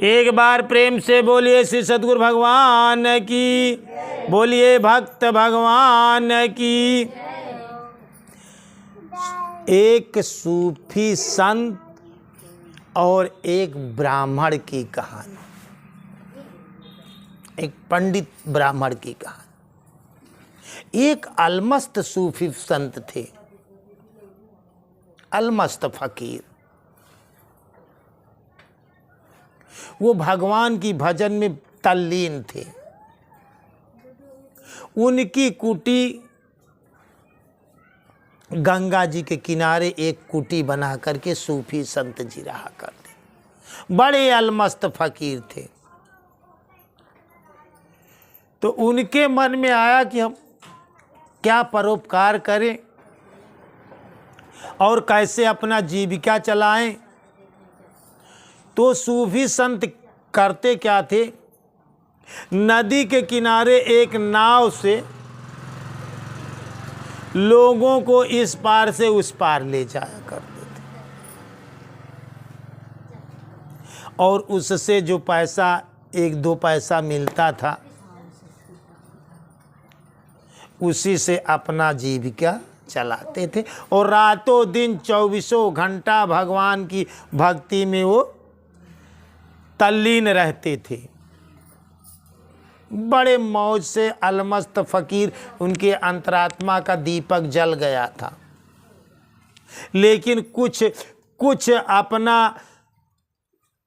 एक बार प्रेम से बोलिए श्री सद्गुरु भगवान की, बोलिए भक्त भगवान की। एक सूफी संत और एक ब्राह्मण की कहानी, एक पंडित ब्राह्मण की कहानी। एक अलमस्त सूफी संत थे, अलमस्त फकीर। वो भगवान की भजन में तल्लीन थे। उनकी कुटी गंगा जी के किनारे एक कुटी बना करके सूफी संत जी रहा करते। बड़े अलमस्त फकीर थे। तो उनके मन में आया कि हम क्या परोपकार करें और कैसे अपना जीविका चलाएं। तो सूफी संत करते क्या थे, नदी के किनारे एक नाव से लोगों को इस पार से उस पार ले जाया करते थे, और उससे जो पैसा 1-2 पैसा मिलता था उसी से अपना जीविका चलाते थे। और रातों दिन 24 घंटा भगवान की भक्ति में वो तल्लीन रहते थे। बड़े मौज से अलमस्त फकीर, उनके अंतरात्मा का दीपक जल गया था। लेकिन कुछ अपना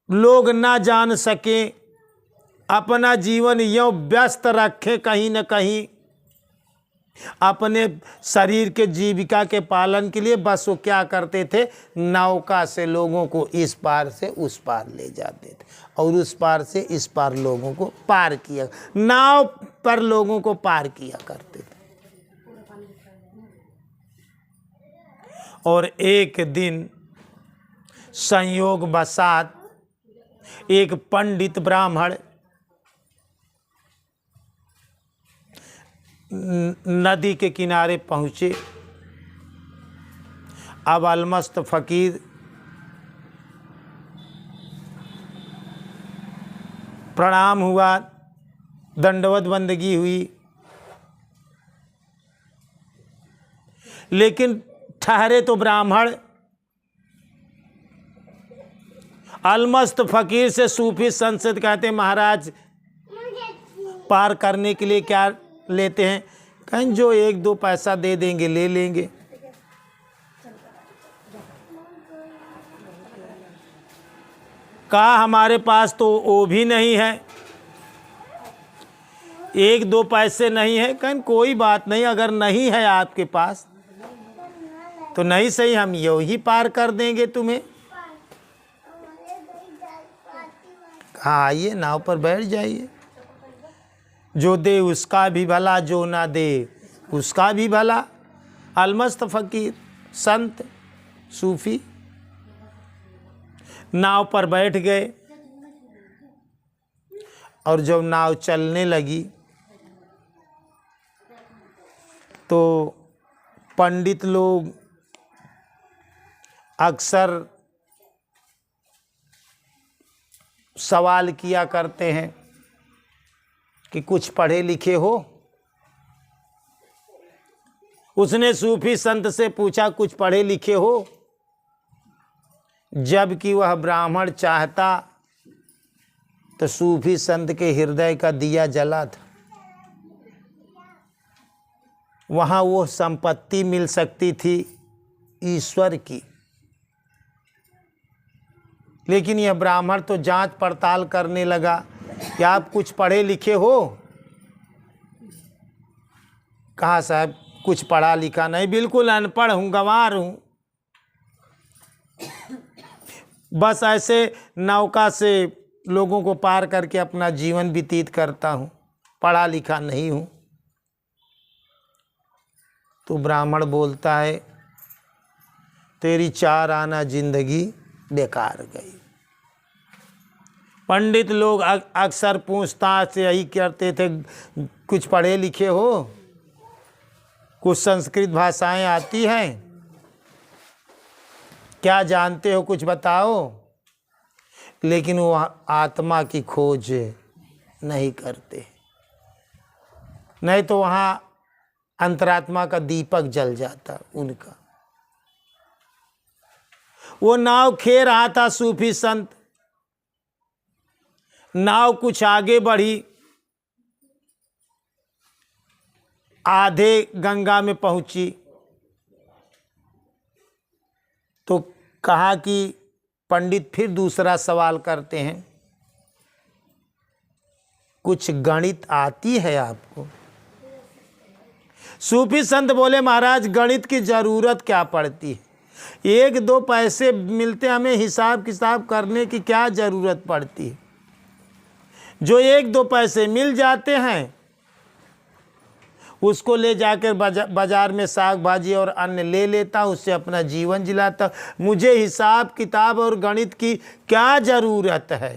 लोग ना जान सके, अपना जीवन यूँ व्यस्त रखे कहीं न कहीं अपने शरीर के जीविका के पालन के लिए। बस वो क्या करते थे, नौका से लोगों को इस पार से उस पार ले जाते थे और उस पार से इस पार लोगों को पार किया, नाव पर लोगों को पार किया करते थे। और एक दिन संयोग बसात एक पंडित ब्राह्मण नदी के किनारे पहुँचे। अब अलमस्त फकीर प्रणाम हुआ, दंडवत बंदगी हुई, लेकिन ठहरे तो ब्राह्मण। अलमस्त फकीर से सूफी संत कहते, महाराज पार करने के लिए क्या लेते हैं? कहीं जो 1-2 पैसा दे देंगे ले लेंगे। कहा हमारे पास तो वो भी नहीं है, 1-2 पैसे नहीं है। कहीं कोई बात नहीं, अगर नहीं है आपके पास तो नहीं सही, हम यूँ ही पार कर देंगे तुम्हें। कहा आइए नाव पर बैठ जाइए, जो दे उसका भी भला, जो ना दे उसका भी भला। अलमस्त फकीर संत सूफी नाव पर बैठ गए, और जब नाव चलने लगी तो पंडित लोग अक्सर सवाल किया करते हैं कि कुछ पढ़े लिखे हो। उसने सूफी संत से पूछा, कुछ पढ़े लिखे हो? जबकि वह ब्राह्मण चाहता तो सूफी संत के हृदय का दिया जला था। वहाँ वो संपत्ति मिल सकती थी ईश्वर की, लेकिन यह ब्राह्मण तो जांच पड़ताल करने लगा कि आप कुछ पढ़े लिखे हो? कहा साहब कुछ पढ़ा लिखा नहीं, बिल्कुल अनपढ़ हूँ, गंवार हूँ। बस ऐसे नौका से लोगों को पार करके अपना जीवन व्यतीत करता हूँ, पढ़ा लिखा नहीं हूँ। तो ब्राह्मण बोलता है, तेरी 4 आना जिंदगी बेकार गई। पंडित लोग अक्सर पूछताछ यही करते थे, कुछ पढ़े लिखे हो? कुछ संस्कृत भाषाएं आती हैं? क्या जानते हो, कुछ बताओ। लेकिन वो आत्मा की खोज नहीं करते, नहीं तो वहाँ अंतरात्मा का दीपक जल जाता उनका। वो नाव खे रहा था सूफी संत, नाव कुछ आगे बढ़ी, आधे गंगा में पहुंची तो कहा कि पंडित फिर दूसरा सवाल करते हैं, कुछ गणित आती है आपको? सूफी संत बोले, महाराज गणित की जरूरत क्या पड़ती है, 1-2 पैसे मिलते, हमें हिसाब किताब करने की क्या जरूरत पड़ती है? जो 1-2 पैसे मिल जाते हैं उसको ले जाकर बाजार में साग भाजी और अन्न ले लेता, उससे अपना जीवन जिलाता। मुझे हिसाब किताब और गणित की क्या जरूरत है?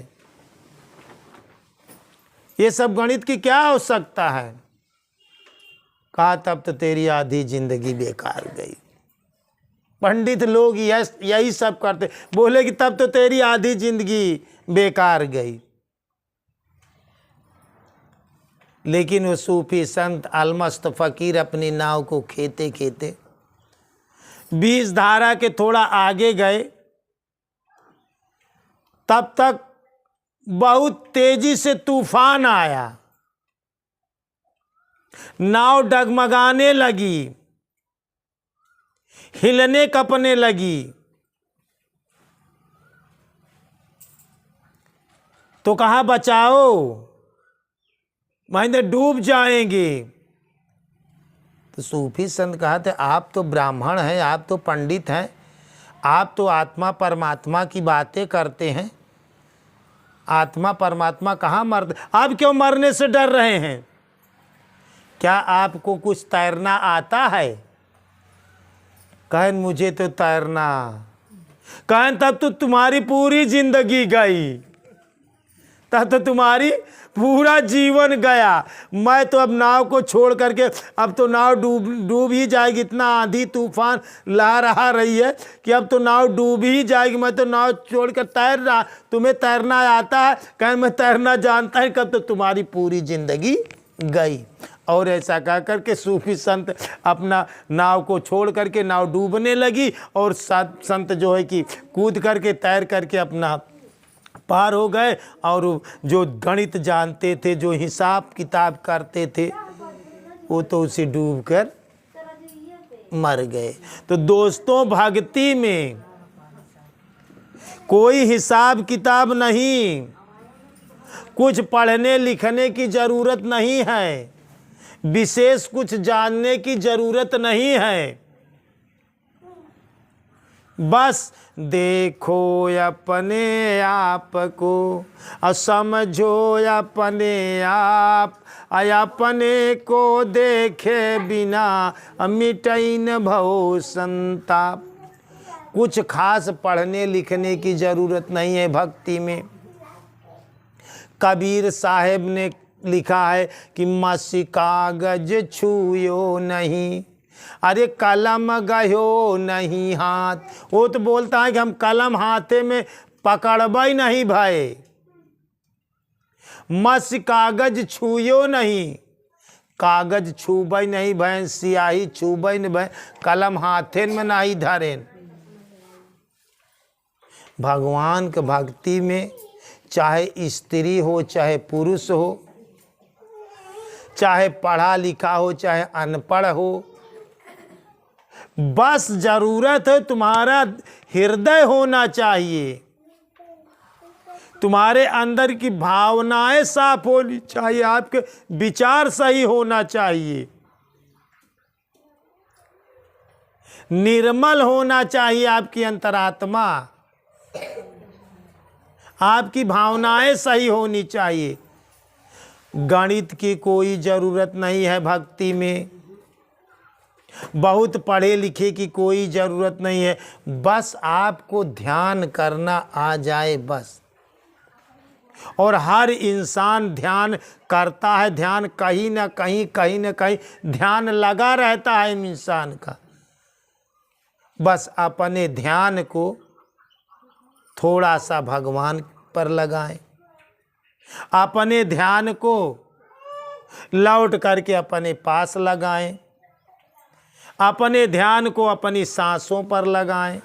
ये सब गणित की क्या आवश्यकता है? कहा तब तो तेरी आधी जिंदगी बेकार गई। पंडित लोग यही सब करते, बोले कि तब तो तेरी आधी जिंदगी बेकार गई। लेकिन वो सूफी संत अलमस्त फकीर अपनी नाव को खेते खेते बीज धारा के थोड़ा आगे गए, तब तक बहुत तेजी से तूफान आया, नाव डगमगाने लगी, हिलने कपने लगी। तो कहा बचाओ, महेंद्र डूब जाएंगे। तो सूफी संत कहा थे, आप तो ब्राह्मण हैं, आप तो पंडित हैं, आप तो आत्मा परमात्मा की बातें करते हैं, आत्मा परमात्मा कहाँ मरते, आप क्यों मरने से डर रहे हैं? क्या आपको कुछ तैरना आता है? कहें मुझे तो तैरना। कहें तब तो तुम्हारी पूरी जिंदगी गई, तब तो तुम्हारी पूरा जीवन गया। मैं तो अब नाव को छोड़ करके, अब तो नाव डूब ही जाएगी, इतना आंधी तूफान ला रहा रही है कि अब तो नाव डूब ही जाएगी। मैं तो नाव छोड़कर तैर रहा, तुम्हें तैरना आता है? कहें मैं तैरना जानता है। कब तो तुम्हारी पूरी जिंदगी गई। और ऐसा कह करके सूफी संत अपना नाव को छोड़ करके नाव डूबने लगी, और संत जो है कि कूद करके तैर करके अपना पार हो गए। और जो गणित जानते थे, जो हिसाब किताब करते थे, वो तो उसे डूबकर मर गए। तो दोस्तों, भक्ति में कोई हिसाब किताब नहीं, कुछ पढ़ने लिखने की जरूरत नहीं है, विशेष कुछ जानने की जरूरत नहीं है। बस देखो अपने आप को, समझो अपने आप, अपने को देखे बिना मिटैन भव संताप। कुछ खास पढ़ने लिखने की जरूरत नहीं है भक्ति में। कबीर साहब ने लिखा है कि मसी कागज छूयो नहीं, अरे कलम गयो नहीं हाथ। वो तो बोलता है कि हम कलम हाथे में पकड़बई नहीं भाई। मस कागज छूयो नहीं, कागज छूबई नहीं भैं, सियाही छूबई नहीं भैं, कलम हाथे में नहीं धरेन। भगवान के भक्ति में चाहे स्त्री हो चाहे पुरुष हो, चाहे पढ़ा लिखा हो चाहे अनपढ़ हो, बस जरूरत है तुम्हारा हृदय होना चाहिए, तुम्हारे अंदर की भावनाएं साफ होनी चाहिए, आपके विचार सही होना चाहिए, निर्मल होना चाहिए आपकी अंतरात्मा, आपकी भावनाएं सही होनी चाहिए। गणित की कोई ज़रूरत नहीं है भक्ति में, बहुत पढ़े लिखे की कोई ज़रूरत नहीं है। बस आपको ध्यान करना आ जाए बस। और हर इंसान ध्यान करता है, ध्यान कहीं ना कहीं ध्यान लगा रहता है इंसान का। बस अपने ध्यान को थोड़ा सा भगवान पर लगाएं। अपने ध्यान को लौट करके अपने पास लगाएं। अपने ध्यान को अपनी सांसों पर लगाएं।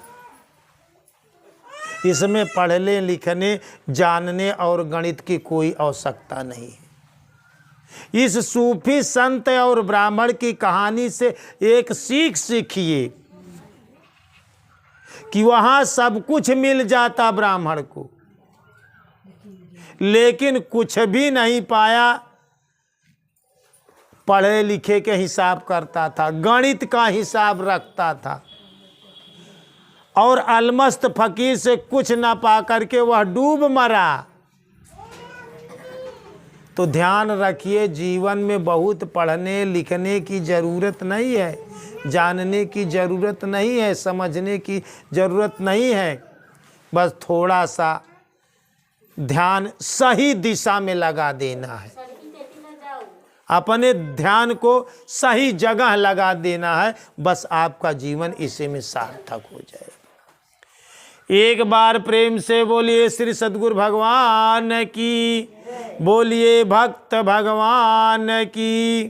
इसमें पढ़ने लिखने जानने और गणित की कोई आवश्यकता नहीं है। इस सूफी संत और ब्राह्मण की कहानी से एक सीख सीखिए कि वहां सब कुछ मिल जाता ब्राह्मण को, लेकिन कुछ भी नहीं पाया। पढ़े लिखे के हिसाब करता था, गणित का हिसाब रखता था और अलमस्त फकीर से कुछ ना पा करके वह डूब मरा। तो ध्यान रखिए, जीवन में बहुत पढ़ने लिखने की ज़रूरत नहीं है, जानने की ज़रूरत नहीं है, समझने की ज़रूरत नहीं है। बस थोड़ा सा ध्यान सही दिशा में लगा देना है, अपने ध्यान को सही जगह लगा देना है। बस आपका जीवन इसी में सार्थक हो जाएगा। एक बार प्रेम से बोलिए श्री सद्गुरु भगवान की, बोलिए भक्त भगवान की।